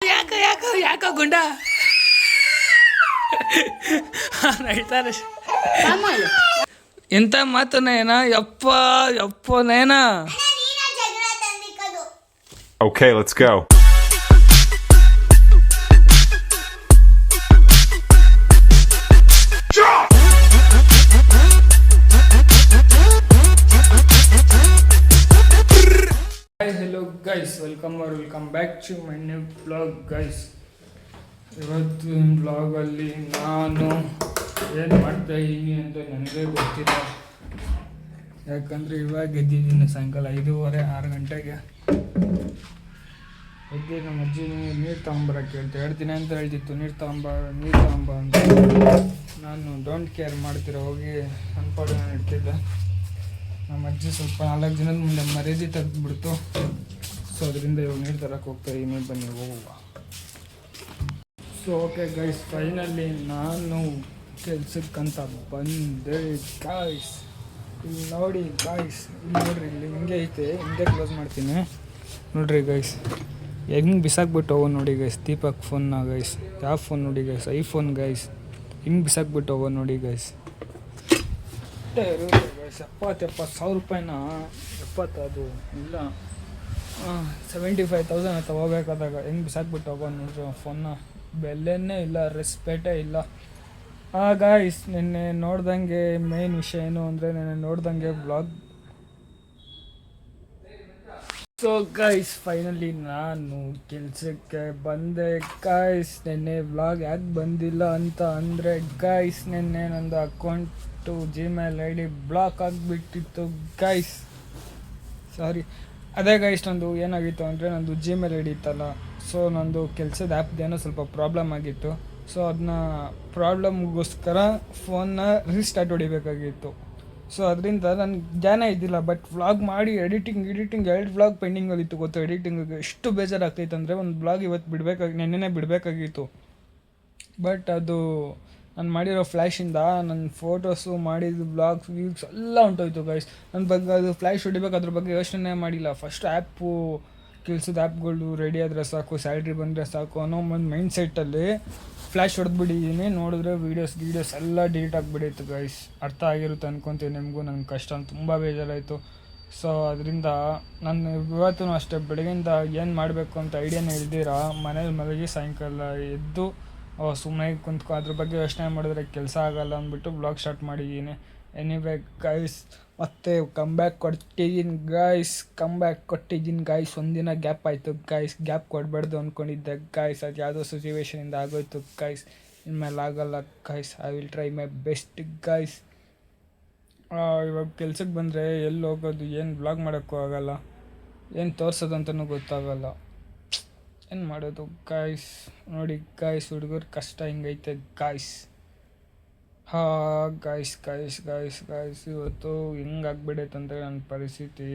ಯಾಕೋ ಯಾಕೋ ಯಾಕೋ ಗುಂಡ ಹೇಳ್ತಾರೆ. ಎಂತ ಮಾತು ನಯನ, ಯಪ್ಪ ಯಪ್ಪ ನಯನ. Okay, let's go. Hello guys, welcome back to my new vlog guys. ಇವತ್ತಿನ ಬ್ಲಾಗಲ್ಲಿ ನಾನು ಏನು ಮಾಡ್ತಾ ಇದ್ದೀನಿ ಅಂತ ನನಗೆ ಗೊತ್ತಿಲ್ಲ. ಯಾಕಂದರೆ ಇವಾಗ ಎದ್ದಿದ್ದೀನಿ ಸಾಯಂಕಾಲ 5:30 6 ಗಂಟೆಗೆ ಎದ್ದು ನಮ್ಮ ಅಜ್ಜಿ ನೀರು ತಗೊಂಬರಕ್ಕೆ ಹೇಳ್ತಾ ಹೇಳ್ತೀನಿ ಅಂತ ಹೇಳ್ತಿತ್ತು. ನೀರು ತಗೊಂಬ ಅಂತ ನಾನು ಡೋಂಟ್ ಕೇರ್ ಮಾಡ್ತಿರೋ ಹೋಗಿ ಅನ್ಪಾಡು ನಾನು ಇಡ್ತಿದ್ದೆ. ನಮ್ಮ ಅಜ್ಜಿ ಸ್ವಲ್ಪ 4 ದಿನದ ಮುಂದೆ ಮರ್ಯಾದೆ ತೆಗೆದುಬಿಡ್ತು. ಸೊ ಅದರಿಂದ ಇವಾಗ ನೀರು ತರಕ್ಕೆ ಹೋಗ್ತಾ ಇದ್ದೀನಿ, ಬನ್ನಿ ಹೋಗುವ. ಸೊ ಓಕೆ ಗೈಸ್, ಫೈನಲಿ ನಾನು ಕೆಲ್ಸಕ್ಕಂತ ಬಂದೆ ಗಾಯ್ಸ್. ಇಲ್ಲಿ ನೋಡಿ ಗಾಯ್ಸ್, ಇಲ್ಲಿ ನೋಡ್ರಿ, ಇಲ್ಲಿ ಹಿಂಗೆ ಐತೆ, ಹಿಂಗೆ ಕ್ಲೋಸ್ ಮಾಡ್ತೀನಿ ನೋಡ್ರಿ ಗೈಸ್. ಹೆಂಗೆ ಬಿಸಾಕ್ಬಿಟ್ಟು ಹೋಗೋ ನೋಡಿ ಗೈಸ್ ದೀಪಕ್ ಫೋನ್ನ ಗೈಸ್. ಯಾವ ಫೋನ್ ನೋಡಿ ಗೈಸ್, ಐಫೋನ್ ಗೈಸ್. ಹಿಂಗೆ ಬಿಸಾಕ್ಬಿಟ್ಟು ಹೋಗೋ ನೋಡಿ ಗೈಸ್. 70,000 ರೂಪಾಯಿನ 70 ಅದು ಇಲ್ಲ 75,000 ಅಂತ ಹೋಗ್ಬೇಕಾದಾಗ ಹೆಂಗೆ ಬಿಸಾಕ್ಬಿಟ್ಟು ಹೋಗೋ ನೋಡ್ರಿ ಫೋನ್ನ. ಬೆಲೆನೇ ಇಲ್ಲ, ರೆಸ್ಪೆಕ್ಟೇ ಇಲ್ಲ. ಗಾಯ್ಸ್, ನಿನ್ನೆ ನೋಡ್ದಂಗೆ ಮೇನ್ ವಿಷಯ ಏನು ಅಂದರೆ, ನೆನ್ನೆ ನೋಡ್ದಂಗೆ ವ್ಲಾಗ್. ಸೊ ಗೈಸ್, ಫೈನಲಿ ನಾನು ಕೆಲಸಕ್ಕೆ ಬಂದೆ ಗಾಯ್ಸ್. ನೆನ್ನೆ ವ್ಲಾಗ್ ಯಾಕೆ ಬಂದಿಲ್ಲ ಅಂತ ಅಂದರೆ ಗಾಯ್ಸ್, ನೆನ್ನೆ ನಂದು ಅಕೌಂಟು Gmail ID ಬ್ಲಾಕ್ ಆಗಿಬಿಟ್ಟಿತ್ತು ಗಾಯ್ಸ್. ಸಾರಿ, ಅದೇ ಗಾಯ್ಸ್, ನಂದು ಏನಾಗಿತ್ತು ಅಂದರೆ, ನಂದು Gmail ID ಇತ್ತಲ್ಲ, ಸೊ ನಂದು ಕೆಲಸದ ಆ್ಯಪ್ದೇನೋ ಸ್ವಲ್ಪ ಪ್ರಾಬ್ಲಮ್ ಆಗಿತ್ತು. ಸೊ ಅದನ್ನ ಪ್ರಾಬ್ಲಮ್ಗೋಸ್ಕರ ಫೋನ್ನ ರೀಸ್ಟಾರ್ಟ್ ಹೊಡಿಬೇಕಾಗಿತ್ತು. ಸೊ ಅದರಿಂದ ನನಗೆ ಜ್ಞಾನ ಇದ್ದಿಲ್ಲ. ಬಟ್ ವ್ಲಾಗ್ ಮಾಡಿ ಎಡಿಟಿಂಗ್ 2 ವ್ಲಾಗ್ ಪೆಂಡಿಂಗಲ್ಲಿತ್ತು ಗೊತ್ತು. ಎಡಿಟಿಂಗಿಗೆ ಎಷ್ಟು ಬೇಜಾರಾಗ್ತೈತೆ ಅಂದರೆ, ಒಂದು ವ್ಲಾಗ್ ಇವತ್ತು ನೆನ್ನೆ ಬಿಡಬೇಕಾಗಿತ್ತು. ಬಟ್ ಅದು ನಾನು ಮಾಡಿರೋ ಫ್ಲ್ಯಾಶಿಂದ ನನ್ನ ಫೋಟೋಸು ಮಾಡಿದ್ದು ವ್ಲಾಗ್ಸ್ ವ್ಯೂಸ್ ಎಲ್ಲ ಹೊಂಟೋಯ್ತು ಗೈಸ್. ನನ್ನ ಬಗ್ಗೆ ಅದು ಫ್ಲ್ಯಾಶ್ ಹೊಡಿಬೇಕು, ಅದ್ರ ಬಗ್ಗೆ ಯೋಚನೆ ಮಾಡಿಲ್ಲ. ಫಸ್ಟ್ ಆ್ಯಪು, ಕೆಲಸದ ಆ್ಯಪ್ಗಳು ರೆಡಿ ಆದರೆ ಸಾಕು, ಸ್ಯಾಲ್ರಿ ಬಂದರೆ ಸಾಕು ಅನ್ನೋ ಒಂದು ಮೈಂಡ್ ಸೆಟ್ಟಲ್ಲಿ ಫ್ಲ್ಯಾಶ್ ಹೊಡೆದ್ಬಿಟ್ಟಿದ್ದೀನಿ. ನೋಡಿದ್ರೆ ವೀಡಿಯೋಸ್ ಎಲ್ಲ ಡಿಲೀಟ್ ಆಗಿಬಿಟ್ಟಿತ್ತು ಗೈಸ್. ಅರ್ಥ ಆಗಿರುತ್ತೆ ಅನ್ಕೊತೀನಿ ನಿಮಗೂ. ನನ್ನ ಕಷ್ಟ ತುಂಬ ಬೇಜಾರಾಯಿತು. ಸೊ ಅದರಿಂದ ನಾನು ಇವತ್ತೂ ಅಷ್ಟೇ ಬೆಳಗ್ಗಿಂದ ಏನು ಮಾಡಬೇಕು ಅಂತ ಐಡಿಯಾನೇ ಇಲ್ದಿರ ಮನೇಲಿ ಮಲಗಿ ಸಾಯಂಕಾಲ ಎದ್ದು ಸುಮ್ಮನೆ ಕುಂತ್ಕೊ ಅದ್ರ ಬಗ್ಗೆ ಯೋಚನೆ ಮಾಡಿದ್ರೆ ಕೆಲಸ ಆಗೋಲ್ಲ ಅಂದ್ಬಿಟ್ಟು ಬ್ಲಾಗ್ ಸ್ಟಾರ್ಟ್ ಮಾಡಿದ್ದೀನಿ. ಎನಿವೇ ಗೈಸ್, ಮತ್ತೆ ಕಮ್ ಬ್ಯಾಕ್ ಕೊಟ್ಟಿದ್ದೀನಿ ಗಾಯ್ಸ್. ಒಂದಿನ ಗ್ಯಾಪ್ ಆಯಿತು ಗಾಯ್ಸ್. ಗ್ಯಾಪ್ ಕೊಡಬಾರ್ದು ಅಂದ್ಕೊಂಡಿದ್ದೆ ಗಾಯ್ಸ್. ಅದು ಯಾವುದೋ ಸಿಚುವೇಷನಿಂದ ಆಗೋಯ್ತು ಗಾಯ್ಸ್. ಇನ್ಮೇಲೆ ಆಗೋಲ್ಲ guys. I will try my best guys. ಇವಾಗ ಕೆಲ್ಸಕ್ಕೆ ಬಂದರೆ ಎಲ್ಲಿ ಹೋಗೋದು, ಏನು ಬ್ಲಾಗ್ ಮಾಡೋಕ್ಕೂ ಆಗೋಲ್ಲ, ಏನು ತೋರಿಸೋದು ಅಂತಲೂ ಗೊತ್ತಾಗಲ್ಲ. ಏನು ಮಾಡೋದು ಗಾಯ್ಸ್. ನೋಡಿ ಗಾಯ್ಸ್, ಹುಡುಗರು ಕಷ್ಟ ಹಿಂಗೈತೆ ಗಾಯ್ಸ್. ಗಾಯ್ಸ್ ಇವತ್ತು ಹೆಂಗಾಗ್ಬಿಡೈತಂದರೆ ನನ್ನ ಪರಿಸ್ಥಿತಿ.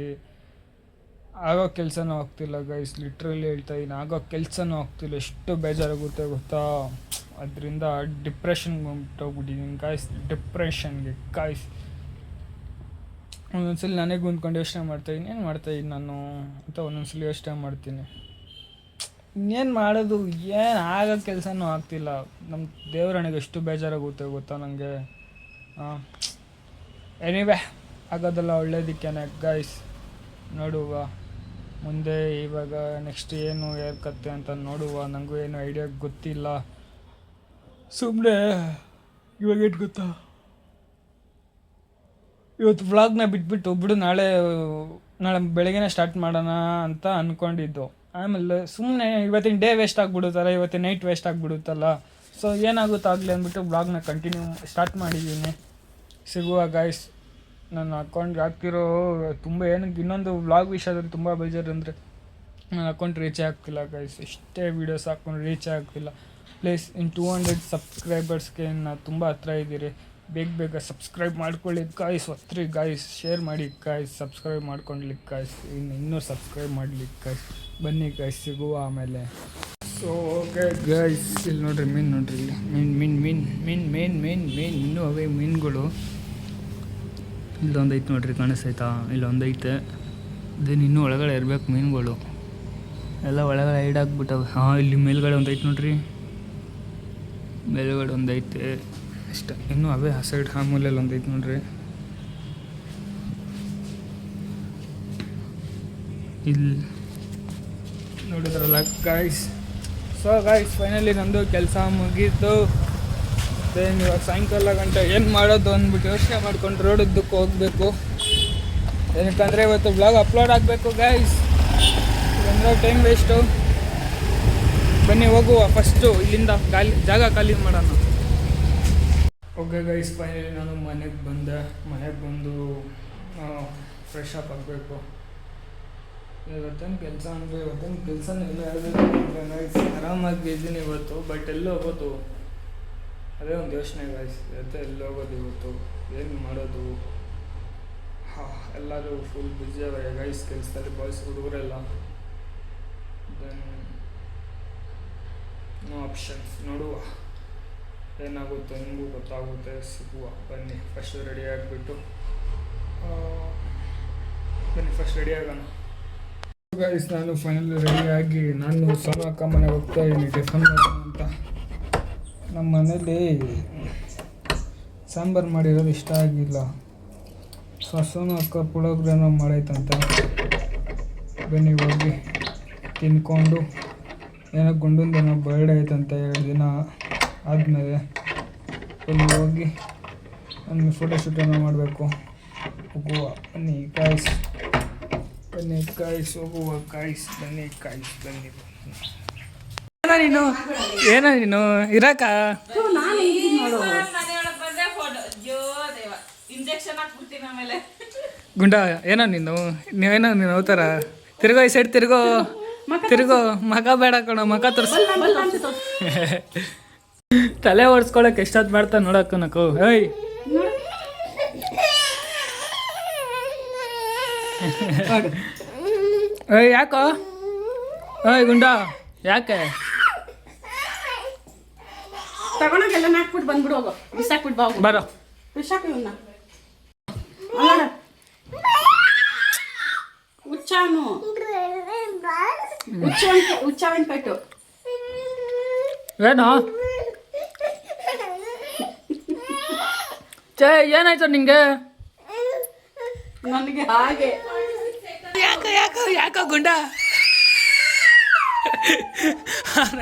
ಆಗೋ ಕೆಲಸನೂ ಆಗ್ತಿಲ್ಲ ಗೈಸ್. ಲಿಟ್ರಲಿ ಹೇಳ್ತಾ ಇದ್ದೀನಿ, ಆಗೋ ಕೆಲಸನೂ ಆಗ್ತಿಲ್ಲ. ಎಷ್ಟು ಬೇಜಾರಾಗುತ್ತೆ ಗೊತ್ತಾ. ಅದರಿಂದ ಡಿಪ್ರೆಷನ್ಗೆ ಹೋಗ್ಬಿಟ್ಟಿದ್ದೀನಿ ಗಾಯ್ಸ್. ಡಿಪ್ರೆಷನ್ಗೆ ಗಾಯ್ಸ್. ಒಂದೊಂದ್ಸಲಿ ನನಗೆ ಕುಂತ್ಕೊಂಡು ಯೋಚನೆ ಮಾಡ್ತಾಯಿದ್ದೀನಿ, ಏನು ಮಾಡ್ತಾಯಿದ್ದೀನಿ ನಾನು ಅಂತ ಒಂದೊಂದ್ಸಲಿ ಯೋಚನೆ ಮಾಡ್ತೀನಿ. ಇನ್ನೇನು ಮಾಡೋದು, ಏನು ಆಗೋ ಕೆಲಸನೂ ಆಗ್ತಿಲ್ಲ. ನಮ್ಮ ದೇವರಣಿಗೆ ಎಷ್ಟು ಬೇಜಾರಾಗುತ್ತೆ ಗೊತ್ತಾ ನನಗೆ. ಎನಿವೆ, ಆಗೋದೆಲ್ಲ ಒಳ್ಳೇದಕ್ಕೇನೆ ಗಾಯ್ಸ್. ನೋಡುವ ಮುಂದೆ ಇವಾಗ ನೆಕ್ಸ್ಟ್ ಏನು ಕತ್ತೆ ಅಂತ ನೋಡುವ. ನನಗೂ ಏನು ಐಡಿಯಾ ಗೊತ್ತಿಲ್ಲ. ಸುಮ್ಮನೆ ಇವಾಗ ಏನು ಗೊತ್ತಾ, ಇವತ್ತು ವ್ಲಾಗ್ನ ಬಿಟ್ಬಿಟ್ಟು ನಾಳೆ ಬೆಳಗ್ಗೆನೇ ಸ್ಟಾರ್ಟ್ ಮಾಡೋಣ ಅಂತ ಅಂದ್ಕೊಂಡಿದ್ದು. ಆಮೇಲೆ ಸುಮ್ಮನೆ ಇವತ್ತಿನ ಡೇ ವೇಸ್ಟ್ ಆಗಿಬಿಡುತ್ತಲ್ಲ, ಇವತ್ತಿನ ನೈಟ್ ವೇಸ್ಟ್ ಆಗಿಬಿಡುತ್ತಲ್ಲ. ಸೊ ಏನಾಗುತ್ತೋ ಆಗಲಿ ಅಂದ್ಬಿಟ್ಟು ಬ್ಲಾಗ್ನ ಕಂಟಿನ್ಯೂ ಸ್ಟಾರ್ಟ್ ಮಾಡಿದ್ದೀನಿ. ಸಿಗುವ ಗಾಯ್ಸ್. ನನ್ನ ಅಕೌಂಟ್ಗೆ ಹಾಕ್ತಿರೋ ತುಂಬ ಏನಕ್ಕೆ ಇನ್ನೊಂದು ವ್ಲಾಗ್ ವಿಷಯದಲ್ಲಿ ತುಂಬ ಬೇಜಾರು ಅಂದರೆ, ನನ್ನ ಅಕೌಂಟ್ ರೀಚೇ ಆಗ್ತಿಲ್ಲ ಗಾಯ್ಸ್. ಎಷ್ಟೇ ವೀಡಿಯೋಸ್ ಹಾಕ್ಕೊಂಡು ರೀಚೇ ಆಗ್ತಿಲ್ಲ. ಪ್ಲೀಸ್, ಇನ್ನು 200 ಸಬ್ಸ್ಕ್ರೈಬರ್ಸ್ಗೆ ನಾನು ತುಂಬ ಹತ್ರ ಇದ್ದೀರಿ. ಬೇಗ ಸಬ್ಸ್ಕ್ರೈಬ್ ಮಾಡ್ಕೊಳ್ಳಿ ಗಾಯ್ಸ್. ಒತ್ರಿ ಗಾಯ್ಸ್, ಶೇರ್ ಮಾಡಿ ಗಾಯ್ಸ್, ಸಬ್ಸ್ಕ್ರೈಬ್ ಮಾಡ್ಕೊಳ್ಲಿಕ್ಕೆ ಗಾಯ್ಸ್. ಇನ್ನೂ ಸಬ್ಸ್ಕ್ರೈಬ್ ಮಾಡ್ಲಿಕ್ಕೆ ಗಾಯ್ಸ್. ಬನ್ನಿ ಗಾಯ್ಸ್, ಸಿಗುವ ಆಮೇಲೆ. ಸೊ ಓಕೆ ಗಾಯ್ಸ್, ಇಲ್ಲಿ ನೋಡ್ರಿ ಮೀನು, ನೋಡ್ರಿ ಇಲ್ಲಿ ಮೀನು ಇನ್ನೂ ಅವೇ ಮೀನುಗಳು. ಇಲ್ಲೊಂದೈತೆ ನೋಡ್ರಿ, ಕಾಣಿಸ್ತೈತಾ? ಇಲ್ಲೊಂದೈತೆ. ದೆನ್ ಇನ್ನೂ ಒಳಗಡೆ ಇರಬೇಕು ಮೀನುಗಳು ಎಲ್ಲ ಒಳಗಡೆ ಹೈಡ್ ಆಗಿಬಿಟ್ಟವೆ. ಹಾಂ, ಇಲ್ಲಿ ಮೇಲ್ಗಡೆ ಒಂದು ಐತೆ ನೋಡ್ರಿ, ಮೇಲ್ಗಡೆ ಒಂದು ಐತೆ ಅಷ್ಟೇ. ಇನ್ನೂ ಅವೇ ಆ ಸೈಡ್ ಆ ಮೂಲೆಯಲ್ಲಿ ಒಂದು ಐತೆ ನೋಡ್ರಿ. ಇಲ್ಲಿ ನೋಡಿದ್ರಲ್ಲ ಗಾಯ್ಸ್. ಸೊ ಗಾಯ್ಸ್, ಫೈನಲಿ ನಂದು ಕೆಲಸ ಮುಗೀತು. ದೆನ್ ಇವಾಗ ಸಾಯಂಕಾಲ ಗಂಟೆ ಏನು ಮಾಡೋದು ಅಂದ್ಬಿಟ್ಟು ಯೋಚನೆ ಮಾಡ್ಕೊಂಡು ರೋಡದ್ದಕ್ಕೆ ಹೋಗಬೇಕು. ಏನಕ್ಕಂದರೆ ಇವತ್ತು ಬ್ಲಾಗ್ ಅಪ್ಲೋಡ್ ಆಗಬೇಕು ಗಾಯ್ಸ್. ಅಂದರೆ ಟೈಮ್ ವೇಸ್ಟು. ಬನ್ನಿ ಹೋಗುವ ಫಸ್ಟು ಇಲ್ಲಿಂದ ಜಾಗ ಖಾಲಿ ಮಾಡೋಣ. ಓಕೆ ಗೈಸ್, ಫೈನಲಿ ನಾನು ಮನೆಗೆ ಬಂದೆ. ಮನೆಗೆ ಬಂದು ಫ್ರೆಶ್ ಅಪ್ ಆಗಬೇಕು. ಇವತ್ತೇನು ಕೆಲಸ ಅಂದರೆ ಇವತ್ತೇನು ಕೆಲಸನೇ ಇಲ್ಲ ಹೇಳಬೇಕು. ಗೈಸ್ ಆರಾಮಾಗಿ ಇದ್ದೀನಿ ಇವತ್ತು. ಬಟ್ ಎಲ್ಲಿ ಹೋಗೋದು ಅದೇ ಒಂದು ಯೋಚನೆ ಗೈಸ್. ಇವತ್ತು ಎಲ್ಲಿ ಹೋಗೋದು ಇವತ್ತು, ಏನು ಮಾಡೋದು? ಎಲ್ಲರೂ ಫುಲ್ ಬ್ಯುಸಿ ಅವೆ ಗೈಸ್ ಕೆಲಸದಲ್ಲಿ, ಬಾಯ್ಸ್ ಹುಡುಗರೆಲ್ಲ. Then no options. ನೋಡುವ ಏನಾಗುತ್ತೋ, ನಿಮಗೂ ಗೊತ್ತಾಗುತ್ತೆ, ಸಿಗುವ. ಬನ್ನಿ ಫಸ್ಟ್ ರೆಡಿ ಆಗಿಬಿಟ್ಟು ಬನ್ನಿ ಫಸ್ಟ್ ರೆಡಿ ಆಗೋಣ ಗೈಸ್. ನಾನು ಫೈನಲಿ ರೆಡಿಯಾಗಿ ನಾನು ಸೋನು ಅಕ್ಕ ಮನೆಗೆ ಹೋಗ್ತಾ ಇದ್ದೀನಿ ಟಿಫನ್ ಮಾಡೋಣ ಅಂತ. ನಮ್ಮ ಮನೇಲಿ ಸಾಂಬಾರು ಮಾಡಿರೋದು ಇಷ್ಟ ಆಗಿಲ್ಲ. ಸೊ ಸೋನು ಅಕ್ಕ ಪುಳೋಗ್ರೆನೋ ಮಾಡೈತಂತೆ. ಬನ್ನಿ ಹೋಗಿ ತಿನ್ಕೊಂಡು, ಏನೋ ಗುಂಡಂದೇನೋ ಬರ್ಡೇ ಐತಂತೆ 2 ದಿನ ಆದಮೇಲೆ. ಬನ್ನಿ ಹೋಗಿ ನನಗೆ ಫೋಟೋಶೂಟ್ ಏನೋ ಮಾಡಬೇಕು. ಹೋಗುವ ಬನ್ನಿ ಗಾಯ್ಸ್, ಬನ್ನಿ ಗಾಯ್ಸ್, ಹೋಗುವ ಗಾಯ್ಸ್, ಬನ್ನಿ ಗಾಯ್ಸ್, ಬನ್ನಿ. ಏನೋ ನೀನು ಇರಾಕ ಗುಂಡ, ಏನೋ ನೀವೇನೋ ನೀನು ಹೋಗ್ತಾರ. ತಿರ್ಗೋ ಈ ಸೈಡ್ ತಿರ್ಗೋ ಮಗ ಬೇಡ ಕಣೋ, ಮಗ ತೋರಿಸ. ತಲೆ ಓಡಿಸ್ಕೊಳಕ್ಕೆ ಎಷ್ಟೊತ್ತು ಮಾಡ್ತಾ ನೋಡಕ್ಕ ನಕು. ಏಯ್ ಏಯ್ ಯಾಕೋ? ಏಯ್ ಗುಂಡ ಯಾಕೆ? ತಗೊಂಡೋಗೆಲ್ಲ ಹಾಕ್ಬಿಟ್ಟು ಬಂದ್ಬಿಡು, ಹೋಗು ಬಿಸಾಕ್ಬಿಟ್ಟು ಬಾ. ಬರೋ ಬಿಸಾಕು ಇವನ್ನ. ಹುಚ್ಚವನ್ ಕಟ್ಟು ಏನೋ ಚೇ, ಏನಾಯ್ತು ನಿಂಗೆ? ನನಗೆ ಹಾಗೆ ಯಾಕೋ ಯಾಕೋ ಯಾಕೋ ಗುಂಡ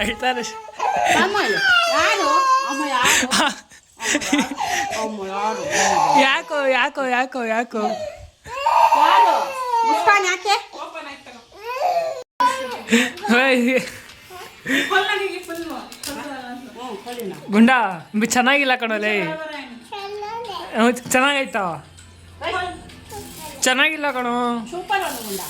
ಹೇಳ್ತಾರೆ. ಅಮ್ಮ ಯಾರು? ಅಮ್ಮ ಯಾರು? ಅಮ್ಮ ಯಾರು? ಯಾಕೋ ಯಾಕೋ ಯಾಕೋ ಯಾಕೋ ಯಾರು? ಮುಸ್ಕಾನ್ ಯಾಕೆ? ಗುಂಡ ಚೆನ್ನಾಗಿಲ್ಲ ಕಣೋಲೆ. ಚೆನ್ನಾಗೈತಾ? ಚೆನ್ನಾಗಿಲ್ಲ ಕಣೋ. ಸೂಪರ್ ಗುಂಡ.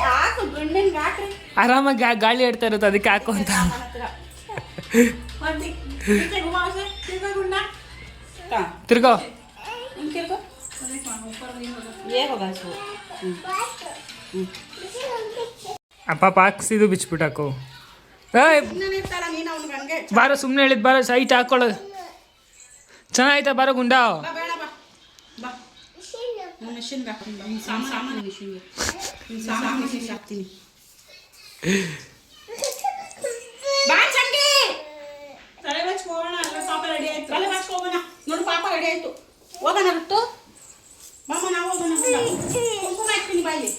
ಹಾಕು ಗುಂಡಿನ್ಗೆ ಹಾಕ್ರಿ. ಆರಾಮಾಗಿ ಗಾಳಿ ಆಡ್ತಾ ಇರುತ್ತೆ, ಅದಕ್ಕೆ ಹಾಕು ಅಂತ. ತಿರ್ಗೋ ಅಪ್ಪ ಹಾಕ್ಸಿದು ಬಿಚ್ಬಿಟ್ಟಾಕು. ಏಯ್ ಬಾರೋ, ಸುಮ್ಮನೆ ಹೇಳಿದ್ ಬಾರೋ, ಸೈಟ್ ಹಾಕೊಳ್ಳೋದು ಚೆನ್ನಾಯ್ತಾ? ಬಾರೋ ಗುಂಡ. ನೋಡು ಪಾಪ ರೆಡಿ ಆಯ್ತು, ಹೋಗೋಣ ಬಿಟ್ಟು ಮಾಮ. ನಾವು ಹೋಗೋಣ. ಕುಂಕುಮ ಇಡ್ತೀನಿ ಬಾಯಲ್ಲಿ,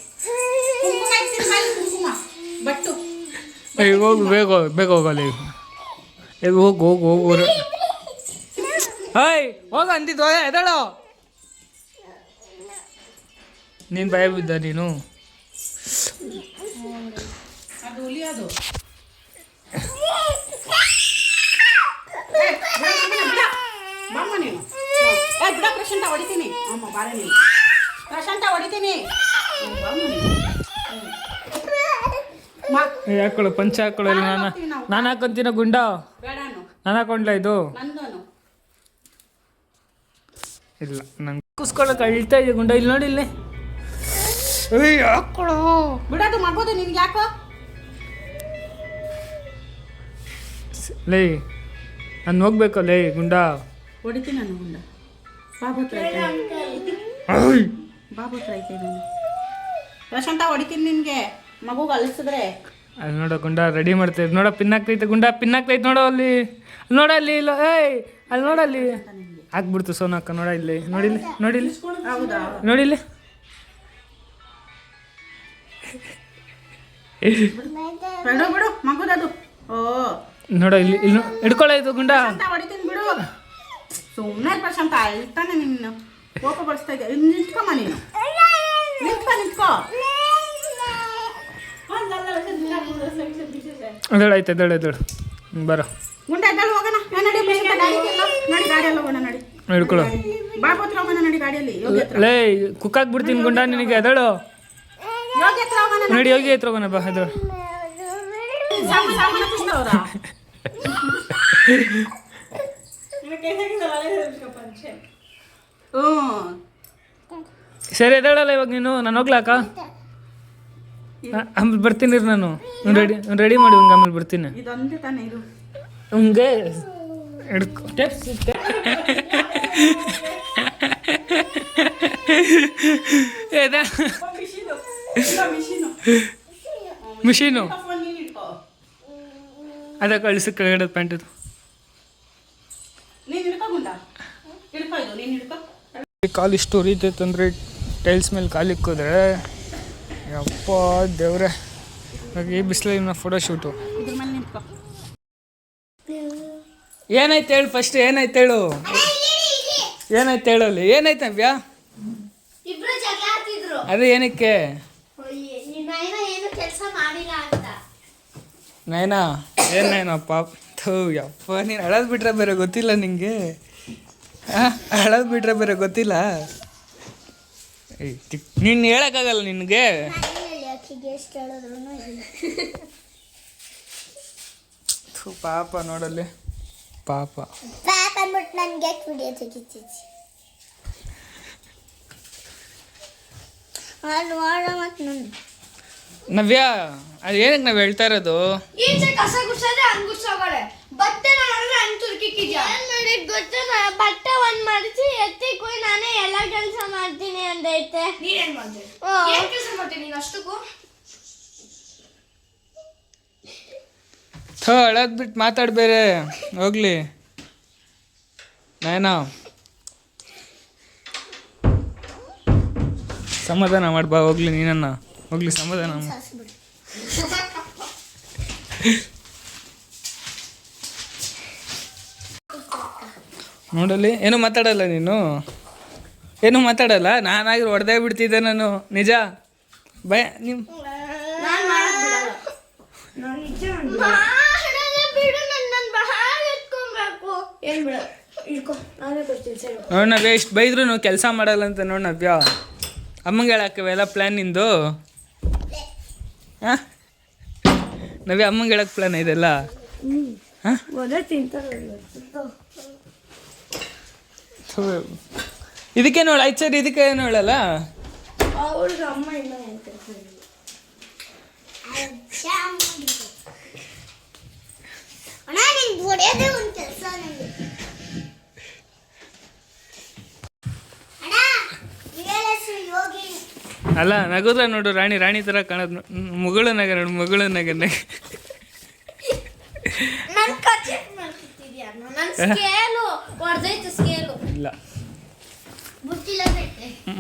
ಕುಂಕುಮ ಇಡ್ತೀನಿ ಬಾಯಲ್ಲಿ, ಕುಂಕುಮ ಬಟ್ಟು. ಈಗ ಹೋಗು, ಬೇಗ ಬೇಗ ಹೋಗಲ್ಲ. ಈಗ ಹೋಗು ಹೋಗು ಹೋಗು. ಹಾಯ್ ಹೋಗ ಅಂತಿದ್ವ, ಎದಳು ನೀನು ಭಯ ಬಿದ್ದ ನೀನು. ಅದು ಉಳಿಯೋದು. ಬಾಮ್ಮ ನೀನು. ಬಿಡ ಪ್ರಶಾಂತ ಹೊಡಿತೀನಿ. ಅಮ್ಮ ಬಾರ ನೀನು. ಪ್ರಶಾಂತ ಹೊಡಿತೀನಿ. ಹಾಕೊಳ್ಳು, ಪಂಚ ಹಾಕೊಳ್ಳು. ಇಲ್ಲಿ ನಾನು ಹಾಕೊಂತೀನ ಗುಂಡ. ಬೇಡಾನು. ನಾನು ಹಾಕೊಂಡ್ಲ ಇದು? ನಂದನು ಇಲ್ಲ, ನಂಗೆ ಕುಸ್ಕೊಳಕ್ಕೆ ಅಳ್ತಾ ಇದೆ ಗುಂಡ. ಇಲ್ಲಿ ನೋಡಿ ಇಲ್ಲಿ. ಏಯ್ ಹಾಕೊಳ್ಳೋ. ಬಿಡೋದು ಮಾಡ್ಬೋದು ನಿನ್ಗೆ. ಯಾಕೋ ಲೇ, ನಾನು ಹೋಗ್ಬೇಕು ಲೇ ಗುಂಡ. ಹೊಡಿತೀನಿ ನಾನು ಗುಂಡ. ಬಾಬು ಹತ್ರ ಐತೆ ಬಾಬು ಹತ್ರ ಐತೆ ನಾನು ಪ್ರಶಾಂತ ಹೊಡಿತೀನಿ ನಿನಗೆ ಮಗುಗೆ ಅಲಿಸಿದ್ರೆ. ಅಲ್ಲಿ ನೋಡೋ ಗುಂಡ ರೆಡಿ ಮಾಡ್ತೈತೆ ನೋಡೋ, ಪಿನ್ ಆಗ್ತೈತೆ ಗುಂಡ, ಪಿನ್ ಆಗ್ತೈತೆ ನೋಡೋ ಅಲ್ಲಿ. ನೋಡಲ್ಲಿ ಇಲ್ಲ, ಏಯ್ ಅಲ್ಲಿ ನೋಡಲ್ಲಿ ಆಗ್ಬಿಡ್ತು ಸೋನಕ್ಕ. ನೋಡ ಇಲ್ಲಿ, ನೋಡಿಲ್ಲಿ ನೋಡಿಲ್ಲಿ ಹೌದಾ ನೋಡಿಲ್ಲಿ. ಬಿಡು ಬಿಡು ಮಗುದದು. ಓ ನೋಡ ಇಲ್ಲಿ ಇಲ್ಲಿ ಹಿಡ್ಕೊಳ್ಳ ಇದು ಗುಂಡ. ಪ್ರಶಾಂತ ಹೊಡಿತೀನಿ ಬಿಡು. ಸುಮ್ಮನೆ ಪ್ರಶಾಂತ ಅಳ್ತಾನೆ ನಿನ್ನ ಕೋಪ ಪಡಿಸ್ತಾ ಇದ್ದೆ. ನಿಂತ್ಕೊಮ್ಮ ನೀನು, ನಿಂತ್ಕೋ. ಎದಳು ಐತೆ ಎದಳು ಬರೋ ಗುಂಡ ಎದ್ದಳು ಹೋಗೋಣ. ನಡಿ ಪ್ರಶಾಂತ ನಡಿ ಗಾಡಿಯಲ್ಲಿ ಹೋಗೋಣ. ನಡಿ ಹಿಡ್ಕೊಳ್ಳೋ. ಬಾಬು ಹತ್ರ ಹೋಗೋಣ. ನಡಿ ಗಾಡಿಯಲ್ಲಿ ಯೋಗಿ ಹತ್ರ. ಲೇ ಕುಕ್ಕಾಕ್ಬಿಡ್ತೀನಿ ಗುಂಡ ನಿನಗೆ. ಎದಳು ಯೋಗಿ ಹತ್ರ ಹೋಗೋಣ. ನೋಡಿ ಯೋಗಿ ಹತ್ರ ಹೋಗೋಣ ಬಾ. ಎದಳು ಸಾಮಾನ ಕೃಷ್ಣವ್ರ ಸರಿ ಎದಳಲ್ಲ ಇವಾಗ ನೀನು. ನಾನು ಹೋಗ್ಲಾಕ ಆಮೇಲೆ ಬರ್ತೀನಿ ನಾನು. ರೆಡಿ ಮಾಡಿ ಹಂಗೆ ಆಮೇಲೆ ಬರ್ತೀನಿ. ಇದೊಂದೇ ತಾನೇ ಇದು. ಹಂಗೆ ಹಿಡ್ಕೊ ಮಿಷೀನು ಅದ ಕಳಿಸಿ ಕೆಳಗಡೆ ಪ್ಯಾಂಟದು. ಕಾಲು ಇಷ್ಟು ಉರಿತೈತಂದ್ರೆ ಟೈಲ್ಸ್ ಮೇಲೆ ಕಾಲು ಇಕ್ಕೋದ್ರೆ ಯಪ್ಪ ದೇವ್ರೆ. ಇವಾಗ ಈ ಬಿಸಿಲಿನ ಫೋಟೋಶೂಟು. ಏನಾಯ್ತು ಹೇಳು ಫಸ್ಟ್, ಏನಾಯ್ತು ಹೇಳು, ಏನಾಯ್ತು ಹೇಳಲ್ಲಿ, ಏನಾಯ್ತು ನವ್ಯಾ? ಅದೇ ಏನಕ್ಕೆ ನೈನಾ? ಏನು ನೈನಪ್ಪ? ಥೂ ಯಪ್ಪ, ನೀನು ಅಳೋದು ಬಿಟ್ರೆ ಬೇರೆ ಗೊತ್ತಿಲ್ಲ ನಿಂಗೆ. ಅಳೋದು ಬಿಟ್ರೆ ಬೇರೆ ಗೊತ್ತಿಲ್ಲ. ನೀನು ಹೇಳೋಕ್ಕಾಗಲ್ಲ ನಿನಗೆ. ಥೂ ಪಾಪ ನೋಡಲ್ಲಿ ಪಾಪ. ನವ್ಯಾ ಅದು ಏನಕ್ಕೆ ನಾವು ಹೇಳ್ತಾ ಇರೋದು? ಈಚೆ ಕಸ ಗುಡ್ಸೋದೆ ಅನ್ಗುಡ್ಸೋಗಳೆ ಬಟ್ಟೆ ನೋಡಿದ್ರೆ ಅನ್ ತುರ್ಕಿಕ್ಕಿದ್ಯಾ ಬಟ್ಟೆ ಒಂದ್ ಮಡಚಿ ಎತ್ತಿಕ್ ಹೋಗಿ ನಾನೇ ಎಲ್ಲ ಕೆಲಸ ಮಾಡ್ತೀನಿ ಅಂದೈತೆ. ನೀನೇನ್ ಮಾಡ್ದೆ? ಏನ್ ಕೆಲಸ ಮಾಡ್ತೀನಿ ನೀನು ಅಷ್ಟಕ್ಕೂ? ಥೋ ಅಳೋದು ಬಿಟ್ಟು ಮಾತಾಡ್ಬೇರೆ ಹೋಗ್ಲಿ. ನಾಯನಾ ಸಮಾಧಾನ ಮಾಡ್ಬಾ ಹೋಗ್ಲಿ. ನೀನನ್ನ ಹೋಗ್ಲಿ ಸಮಾಧಾನ ನೋಡಲ್ಲಿ. ಏನು ಮಾತಾಡಲ್ಲ ನೀನು, ಏನು ಮಾತಾಡಲ್ಲ. ನಾನಾಗಿರೋ ಹೊಡೆದೇ ಬಿಡ್ತಿದ್ದೆ ನಾನು ನಿಜ. ಭಯ ನಿಮ್ಮ ನೋಡ್ ನವ್ಯ ಇಷ್ಟು ಬೈದ್ರು ಕೆಲಸ ಮಾಡಲ್ಲ ಅಂತ. ನೋಡ್ ನವ್ಯ ಅಮ್ಮಂಗೆ ಹೇಳಕ್ಕೆ ಎಲ್ಲ ಪ್ಲ್ಯಾನ್ ನಿಂದು. ಹಾಂ ನವ್ಯ ಅಮ್ಮಂಗೆ ಹೇಳಕ್ಕೆ ಪ್ಲ್ಯಾನ್ ಇದೆಲ್ಲ. ಹಾಂ ಇದಕ್ಕೆ ನೋಡು ಆಯ್ತು ಸರಿ, ಇದಕ್ಕೆ ಏನು ಹೇಳಲ್ಲ. ಅಲ್ಲ ನಗುದ್ರ ನೋಡು ರಾಣಿ ರಾಣಿ ಥರ ಕಾಣೋದು. ಮುಗಳು ನಗೆ ನೋಡು, ಮುಗಳು ನಗೆ ನಗೆ. ಇಲ್ಲ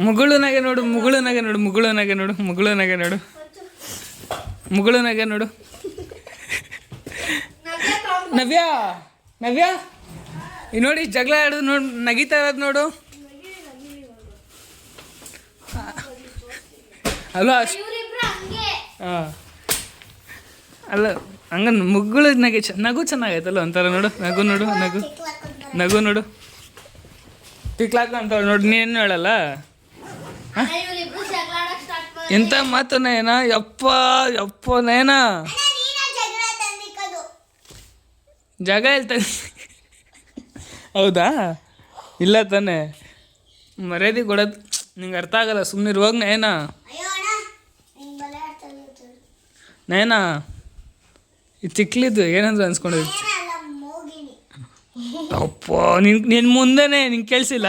ಮುಗಳು ನಗೆ ನೋಡು, ಮುಗಳು ನಗೆ ನೋಡು, ಮುಗಳು ನಗೆ ನೋಡು, ಮುಗಳು ನಗೆ ನೋಡು, ಮುಗಳು ನಗೆ ನೋಡು. ನವ್ಯ ನವ್ಯ ಈ ನೋಡಿ ಜಗಳ ಆಡೋದು ನೋಡು, ನಗಿತಾ ಇರೋದು ನೋಡು. ಅಲ್ಲ ಅಷ್ಟು ಹಾಂ ಅಲ್ಲ ಹಂಗ ಮುಗ್ಗಳು ನಗೆ ನಗು ಚೆನ್ನಾಗೈತಲ್ಲ ಒಂಥರ. ನೋಡು ನಗು ನೋಡು, ನಗು ನಗು ನೋಡು. ತಿಕ್ಲಾಕ ಅಂತ ನೋಡಿ. ನೀನು ಹೇಳಲ್ಲ ಎಂಥ ಮಾತು ನಯನ. ಯಪ್ಪ ಯಪ್ಪ ನಯನ ಜಾಗ ಹೇಳ್ತಾನೆ. ಹೌದಾ? ಇಲ್ಲ ತಾನೆ, ಮರ್ಯಾದೆ ಕೊಡೋದು ನಿಂಗೆ ಅರ್ಥ ಆಗಲ್ಲ. ಸುಮ್ಮನೆ ಇರುವಾಗ ನಯನ ನಯನ ಇದು ತಿಕ್ಲಿದ್ದು ಏನಂದ್ರೆ ಅನ್ಸ್ಕೊಂಡಿರ್ತಿ. ಅಪ್ಪ ನಿನ್ನ ಮುಂದೆನೇ ನಿಂಗೆ ಕೇಳಿಸಿಲ್ಲ.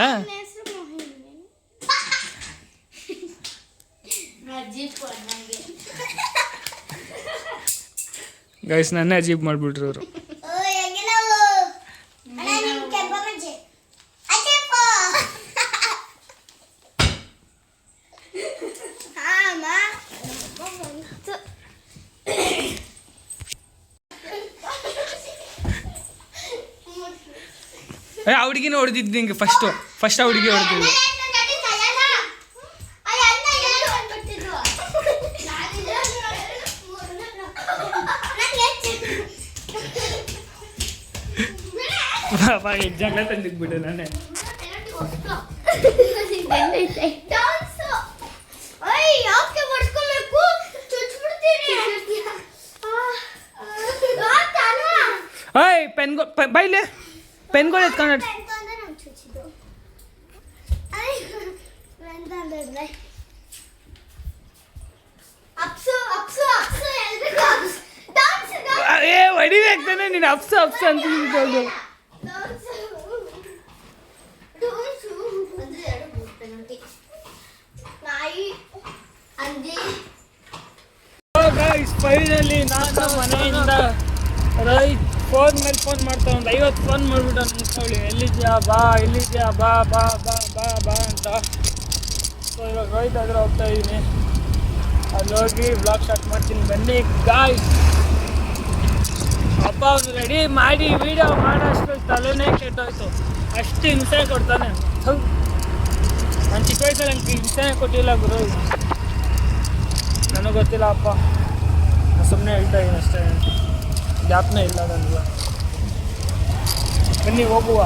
ಗೈಸ್ ನನ್ನೇ ಅಜೀಬ್ ಮಾಡಿಬಿಟ್ರು ಅವರು. ಆ ಹುಡುಗಿನ ಹೊಡೆದಿದ್ದು ಹಿಂಗೆ ಫಸ್ಟ್ ಆ ಹುಡುಗಿ ಹೊಡೆದಿದ್ದು. ಬಾಬಾ ಎಕ್ಸಾಕ್ಟ್ಲ ತಂದಿದ್ಬಿಟ್ಟೆ ನಾನೇ. ಓಯ್ ಬೈಲೆ ಪೆನ್ಗಳು ಎತ್ಕೊಂಡು ಹೊಡಿಬೇಕು ತಾನೆ ನೀನು ಅಪ್ಸ ಅಂತ ಹೇಳ್ಕೊಂಡು. ಫೈನಲಿ ನಾನು ಮನೆಯಿಂದ ಫೋನ್ ಮೇಲೆ ಫೋನ್ ಮಾಡ್ತಾ ಒಂದು 50 ಫೋನ್ ಮಾಡಿಬಿಟ್ಟು ಮುಗಿಸ್ಕೊಳ್ಳಿ, ಎಲ್ಲಿದ್ಯಾ ಬಾ ಎಲ್ಲಿದ್ಯಾ ಬಾ ಬಾ ಬಾ ಬಾ ಬಾ ಅಂತ. ಸೊ ಇವಾಗ ರೋಹಿತ್ ಆದರೆ ಹೋಗ್ತಾ ಇದ್ದೀನಿ, ಅಲ್ಲಿ ಹೋಗಿ ಬ್ಲಾಗ್ ಸ್ಟಾರ್ಟ್ ಮಾಡ್ತೀನಿ ಬನ್ನಿ ಗಾಯ್ಸ್. ಅಪ್ಪ ಅವ್ನು ರೆಡಿ ಮಾಡಿ ವಿಡಿಯೋ ಮಾಡೋಷ್ಟು ತಲೆನೇ ಕೆಟ್ಟೋಯ್ತು, ಅಷ್ಟು ಹಿಂಸೆ ಕೊಡ್ತಾನೆ. ನಾನು ಚಿಕ್ಕ ವಯಸ್ಸಲ್ಲಿ ನನಗೆ ಹಿಂಸೆನೇ ಕೊಟ್ಟಿಲ್ಲ ಗುರು, ನನಗೆ ಗೊತ್ತಿಲ್ಲ ಅಪ್ಪ, ಸುಮ್ಮನೆ ಹೇಳ್ತಾ ಇದ್ದೀನಿ ಅಷ್ಟೇ, ಜ್ಞಾಪನೆ ಇಲ್ಲ ನನಗೆ. ಬನ್ನಿ ಹೋಗುವ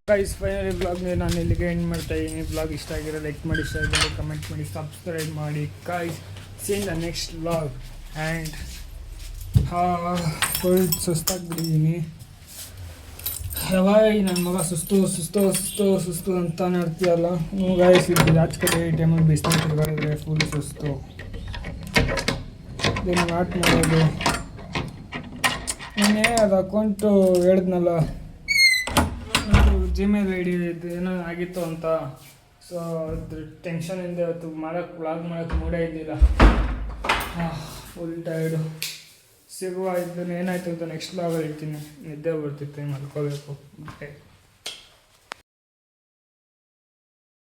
ಗೈಸ್. ಫೈನಲಿ ಬ್ಲಾಗ್ನ ನಾನು ಇಲ್ಲಿಗೆ ಎಂಡ್ ಮಾಡ್ತಾ ಇದ್ದೀನಿ. ಬ್ಲಾಗ್ ಇಷ್ಟ ಆಗಿರೋ ಲೈಕ್ ಮಾಡಿ, ಶೇರ್ ಮಾಡಿ, ಕಮೆಂಟ್ ಮಾಡಿ, ಸಬ್ಸ್ಕ್ರೈಬ್ ಮಾಡಿ guys. See in the next blog. And full ಸುಸ್ತಾಗ್ಬಿಟ್ಟಿದ್ದೀನಿ. ಯಾವಾಗ ನನ್ನ ಮಗ ಸುಸ್ತು ಸುಸ್ತು ಸುಸ್ತು ಸುಸ್ತು ಅಂತ ನೋಡ್ತೀಯಲ್ಲ ನೀವು ಗೈಸ್, ಇದು ಆಚೆ ಕಡೆ ಈ ಟೈಮಲ್ಲಿ ಬಿಸ್ನೆಸ್ ತಿರ್ಗಾಡಿದ್ರೆ ಫುಲ್ ಸುಸ್ತು. ಇದನ್ನು ನಾಟ್ ಮಾಡೋದು ನಾನೇ ಅದು ಅಕೌಂಟು ಹೇಳಿದ್ನಲ್ಲ, ಜಿಮೇಲ್ ಐ ಡಿ ಇದು ಏನೋ ಆಗಿತ್ತು ಅಂತ. ಸೊ ಅದ್ರ ಟೆನ್ಷನಿಂದ ಇವತ್ತು ವ್ಲಾಗ್ ಮಾಡೋಕ್ಕೆ ಮೂಡೇ ಇದ್ದಿಲ್ಲ, ಫುಲ್ ಟೈರ್ಡು. ಸಿಗುವ ಇದನ್ನು ಏನಾಯ್ತು ಅಂತ ನೆಕ್ಸ್ಟ್ ಬ್ಲಾಗಲ್ಲಿ ಹೇಳ್ತೀನಿ. ನಿದ್ದೆ ಬರ್ತಿತ್ತು, ಮಲ್ಕೋಬೇಕು.